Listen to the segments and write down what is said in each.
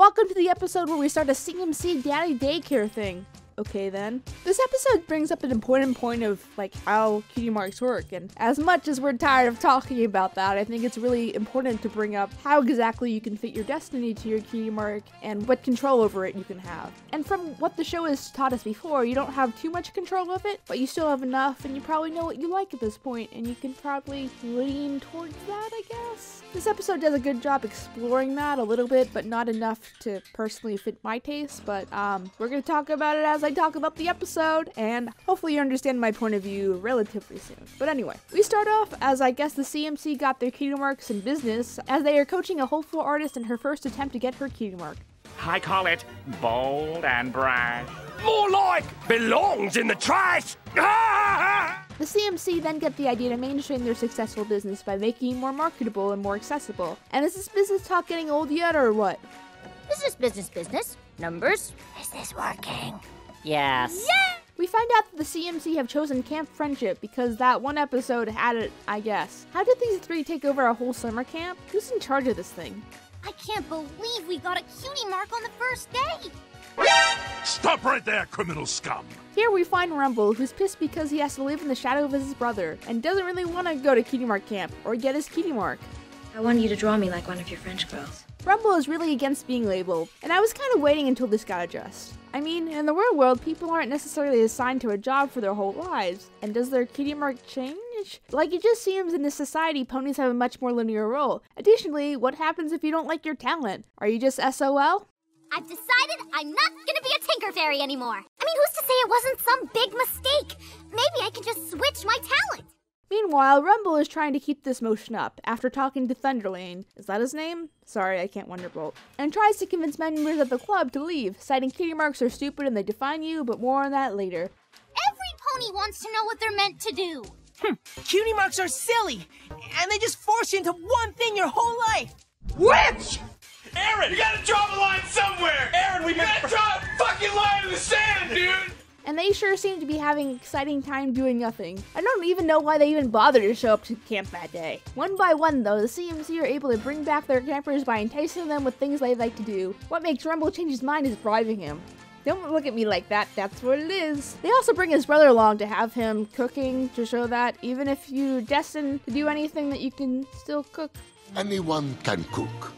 welcome to the episode where we start a CMC daddy daycare thing. Okay then. This episode brings up an important point of how cutie marks work, and as much as we're tired of talking about that, I think it's really important to bring up how exactly you can fit your destiny to your cutie mark and what control over it you can have. And from what the show has taught us before, you don't have too much control of it, but you still have enough, and you probably know what you like at this point, and you can probably lean towards that, I guess. This episode does a good job exploring that a little bit, but not enough to personally fit my taste, but we're gonna talk about it as I talk about the episode, and hopefully you understand my point of view relatively soon. But anyway, we start off as I guess the CMC got their cutie marks in business, as they are coaching a hopeful artist in her first attempt to get her cutie mark. I call it bold and brash. More like belongs in the trash! The CMC then get the idea to mainstream their successful business by making it more marketable and more accessible. And is this business talk getting old yet, or what? Business. Numbers. Is this working? Yes. Yeah! We find out that the CMC have chosen Camp Friendship because that one episode had it, I guess. How did these three take over a whole summer camp? Who's in charge of this thing? I can't believe we got a cutie mark on the first day! Stop right there, criminal scum! Here we find Rumble, who's pissed because he has to live in the shadow of his brother, and doesn't really want to go to cutie mark camp, or get his cutie mark. I want you to draw me like one of your French girls. Rumble is really against being labeled, and I was kind of waiting until this got addressed. I mean, in the real world, people aren't necessarily assigned to a job for their whole lives, and does their cutie mark change? It just seems in this society, ponies have a much more linear role. Additionally, what happens if you don't like your talent? Are you just SOL? I've decided I'm not gonna be a Tinker Fairy anymore. I mean, who's to say it wasn't some big mistake? Maybe I can just switch my talent. Meanwhile, Rumble is trying to keep this motion up after talking to Thunderlane, is that his name? Sorry, I can't Wonderbolt, and tries to convince members of the club to leave, citing cutie marks are stupid and they define you, but more on that later. Every pony wants to know what they're meant to do. Cutie marks are silly, and they just force you into one thing your whole life. Witch! Aaron, you gotta draw the line somewhere! Aaron, we gotta draw a fucking line in the sand, dude! And they sure seem to be having exciting time doing nothing. I don't even know why they even bothered to show up to camp that day. One by one though, the CMC are able to bring back their campers by enticing them with things they like to do. What makes Rumble change his mind is bribing him. Don't look at me like that, that's what it is. They also bring his brother along to have him cooking to show that even if you're destined to do anything that you can still cook. Anyone can cook.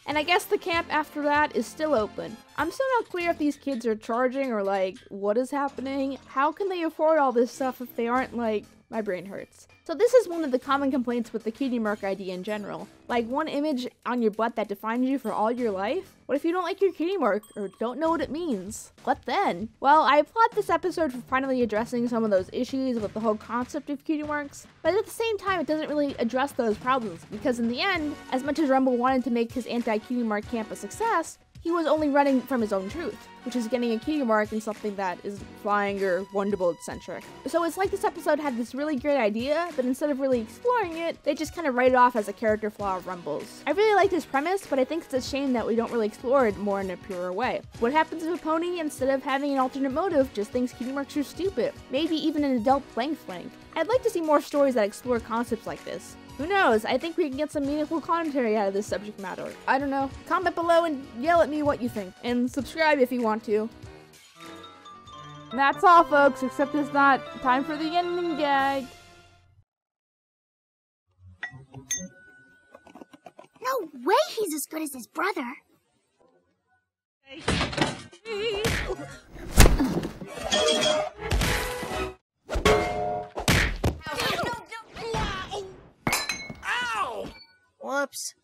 And I guess the camp after that is still open. I'm still not clear if these kids are charging or what is happening. How can they afford all this stuff if they aren't my brain hurts. So this is one of the common complaints with the cutie mark idea in general. One image on your butt that defines you for all your life? What if you don't like your cutie mark or don't know what it means? What then? Well, I applaud this episode for finally addressing some of those issues with the whole concept of cutie marks, but at the same time it doesn't really address those problems because in the end, as much as Rumble wanted to make his anti-cutie mark camp a success, he was only running from his own truth, which is getting a cutie mark in something that is flying or Wonderbolt-centric. So it's like this episode had this really great idea, but instead of really exploring it, they just kind of write it off as a character flaw of Rumble's. I really like this premise, but I think it's a shame that we don't really explore it more in a purer way. What happens if a pony, instead of having an alternate motive, just thinks cutie marks are stupid? Maybe even an adult flank. I'd like to see more stories that explore concepts like this. Who knows? I think we can get some meaningful commentary out of this subject matter. I don't know. Comment below and yell at me what you think. And subscribe if you want to. And that's all, folks, except it's not time for the ending gag. No way he's as good as his brother. Whoops.